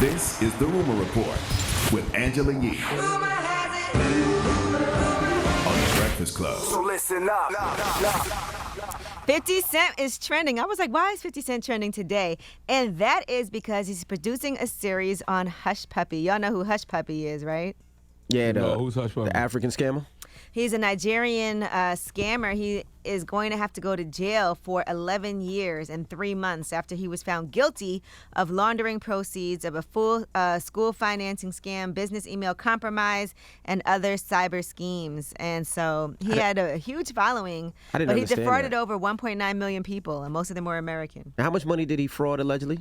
This is the Rumor Report with Angela Yee on The Breakfast Club. So listen up. 50 Cent is trending. I was like, why is 50 Cent trending today? And that is because he's producing a series on Hush Puppy. Y'all know who Hush Puppy is, right? Yeah, who's Hush Puppy? the African scammer. He's a Nigerian scammer. He is going to have to go to jail for 11 years and 3 months after he was found guilty of laundering proceeds of a full school financing scam, business email compromise, and other cyber schemes. And so he had a huge following, but he defrauded over 1.9 million people, and most of them were American. How much money did he fraud allegedly?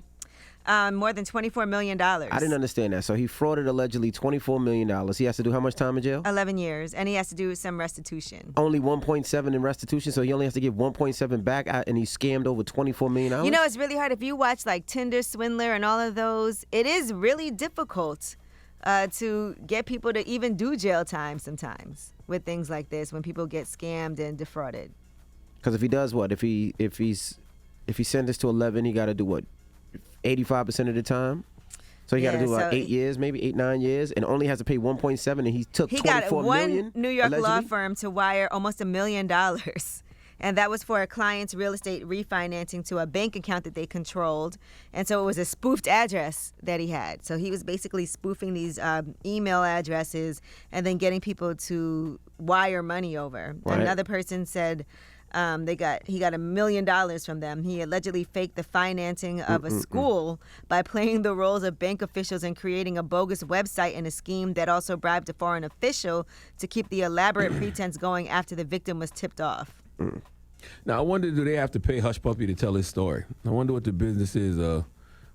More than $24 million. I didn't understand that. So he frauded allegedly $24 million. He has to do how much time in jail? 11 years, and he has to do some restitution. Only 1.7 in restitution, so he only has to give 1.7 back, and he scammed over $24 million? You know, it's really hard. If you watch like Tinder, Swindler, and all of those, it is really difficult to get people to even do jail time sometimes with things like this when people get scammed and defrauded. Because if he does what? If he sentenced to 11, he got to do what? 85% of the time? So he got to do like 8 years, maybe 9 years, and only has to pay 1.7, and he took 24 million. He got one New York allegedly? law firm to wire almost $1 million. And that was for a client's real estate refinancing to a bank account that they controlled. And so it was a spoofed address that he had. So he was basically spoofing these email addresses and then getting people to wire money over. Right. Another person said he got $1 million from them. He allegedly faked the financing of a school by playing the roles of bank officials and creating a bogus website in a scheme that also bribed a foreign official to keep the elaborate pretense going after the victim was tipped off. Now, I wonder, do they have to pay Hush Puppy to tell his story? I wonder what the business is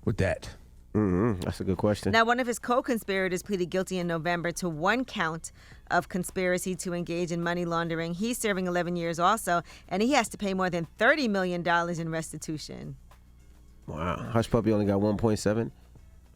with that. That's a good question. Now, one of his co-conspirators pleaded guilty in November to one count of conspiracy to engage in money laundering. He's serving 11 years also, and he has to pay more than $30 million in restitution. Wow. Hush Puppy only got 1.7?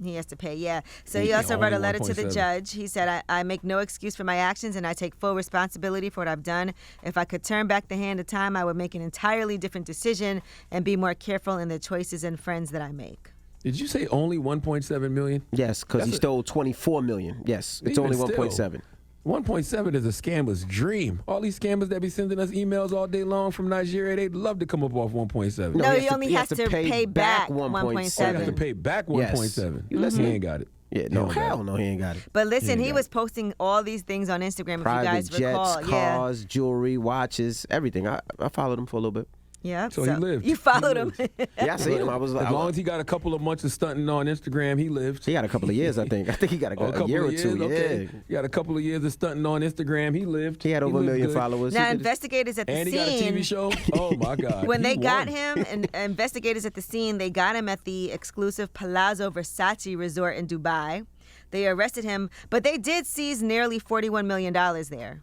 He has to pay, yeah. So he also wrote a letter to the 1.7. judge. He said, I make no excuse for my actions, and I take full responsibility for what I've done. If I could turn back the hand of time, I would make an entirely different decision and be more careful in the choices and friends that I make. Did you say only 1.7 million? Yes, because he stole 24 million. Yes, it's only 1.7. 1.7 is a scammer's dream. All these scammers that be sending us emails all day long from Nigeria, they'd love to come up off 1.7. No, he only has to pay back 1.7. He has to pay back 1.7. Yes. He ain't got it. Yeah, no, hell no, he ain't got it. But listen, he was posting all these things on Instagram, Private if you guys recall. jets, cars, jewelry, watches, everything. I followed him for a little bit. Yeah. So he lived. You followed him. Yeah, I seen him. I was like, As long as he got a couple of months of stunting on Instagram, he lived. he got a couple of years, I think. I think he got a year or two. Okay. Yeah. He got a couple of years of stunting on Instagram. He lived. He had over a lived million good. followers. Now, He did- investigators at the And scene. he got a TV show. Oh my God! When He they got won. him, and investigators at the scene, they got him at the exclusive Palazzo Versace resort in Dubai. They arrested him, but they did seize nearly $41 million there.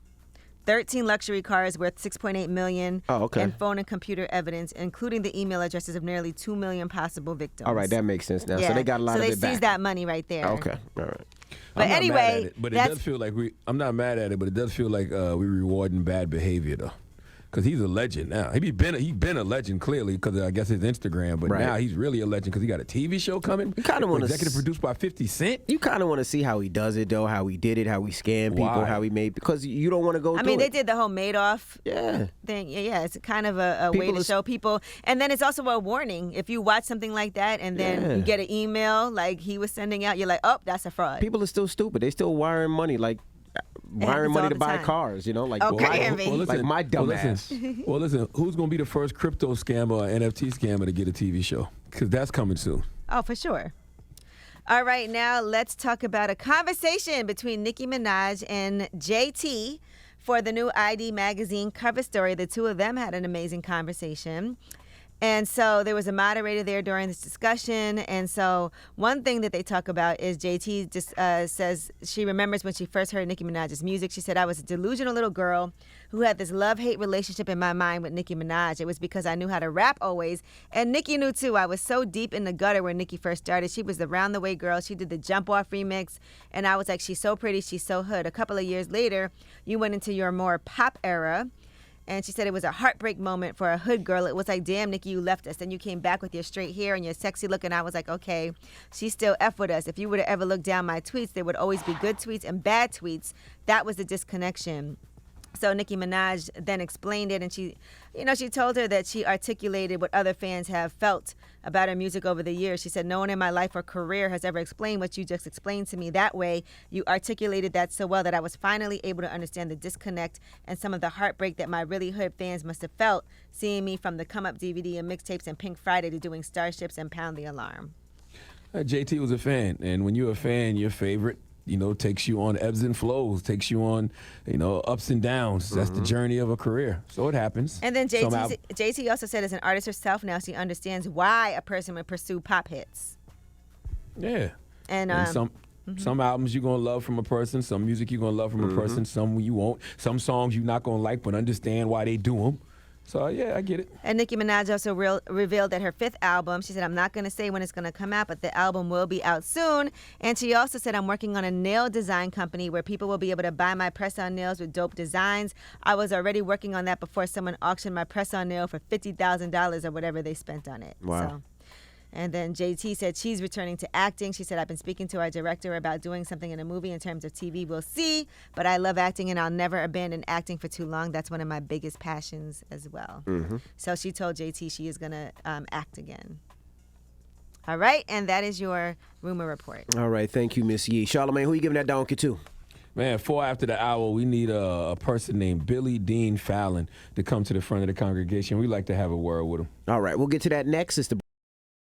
13 luxury cars worth $6.8 million. Oh, okay. And phone and computer evidence, including the email addresses of nearly 2 million possible victims. All right, that makes sense now. Yeah. So they got a lot of it So back. they seized that money right there. Okay, all right. But I'm not anyway, mad at it, but it that's does feel like I'm not mad at it, but it does feel like we're rewarding bad behavior though. Because he's a legend now. He been a legend clearly because I guess his Instagram, but Right. now he's really a legend because he got a TV show coming. You kinda wanna executive produced by 50 Cent. You kind of want to see how he does it, though, how he did it, how he scammed people, Why? how he made, because you don't want to go I through mean, they it. did the whole Madoff Yeah. thing. Yeah, it's kind of a way People to is- show people. And then it's also a warning. If you watch something like that and then Yeah. you get an email like he was sending out, you're like, oh, that's a fraud. People are still stupid. They still wiring money, like wiring happens money all to the buy time. cars, you know? Like, Okay, why- Envy. like my dumb ass. Well, listen, who's going to be the first crypto scammer or NFT scammer to get a TV show? Because that's coming soon. Oh, for sure. All right, now let's talk about a conversation between Nicki Minaj and JT for the new ID magazine cover story. The two of them had an amazing conversation. And so there was a moderator there during this discussion. And so one thing that they talk about is JT just says she remembers when she first heard Nicki Minaj's music. She said, I was a delusional little girl who had this love-hate relationship in my mind with Nicki Minaj. It was because I knew how to rap always. And Nicki knew too. I was so deep in the gutter when Nicki first started. She was the round the way girl. She did the Jump Off remix. And I was like, she's so pretty. She's so hood. A couple of years later, you went into your more pop era. And she said it was a heartbreak moment for a hood girl. It was like, damn, Nicki, you left us. Then you came back with your straight hair and your sexy look. And I was like, okay, she still F with us. If you would have ever looked down my tweets, there would always be good tweets and bad tweets. That was the disconnection. So Nicki Minaj then explained it, and she told her that she articulated what other fans have felt about her music over the years. She said, no one in my life or career has ever explained what you just explained to me that way. You articulated that so well that I was finally able to understand the disconnect and some of the heartbreak that my really hood fans must have felt seeing me from the Come Up DVD and mixtapes and Pink Friday to doing Starships and Pound the Alarm. JT was a fan, and when you're a fan, your favorite, takes you on ebbs and flows, takes you on, ups and downs. That's the journey of a career. So it happens. And then JT also said as an artist herself now, she understands why a person would pursue pop hits. Yeah. And some albums you're going to love from a person, some music you're going to love from a person, some you won't. Some songs you're not going to like but understand why they do them. So, yeah, I get it. And Nicki Minaj also revealed that her 5th album, she said, I'm not going to say when it's going to come out, but the album will be out soon. And she also said, I'm working on a nail design company where people will be able to buy my press-on nails with dope designs. I was already working on that before someone auctioned my press-on nail for $50,000 or whatever they spent on it. Wow. So. And then JT said she's returning to acting. She said, I've been speaking to our director about doing something in a movie in terms of TV. We'll see. But I love acting, and I'll never abandon acting for too long. That's one of my biggest passions as well. So she told JT she is going to act again. All right. And that is your rumor report. All right. Thank you, Miss Yee. Charlamagne, who you giving that donkey to? Man, 4 after the hour, we need a person named Billy Dean Fallon to come to the front of the congregation. We'd like to have a word with him. All right. We'll get to that next. It's the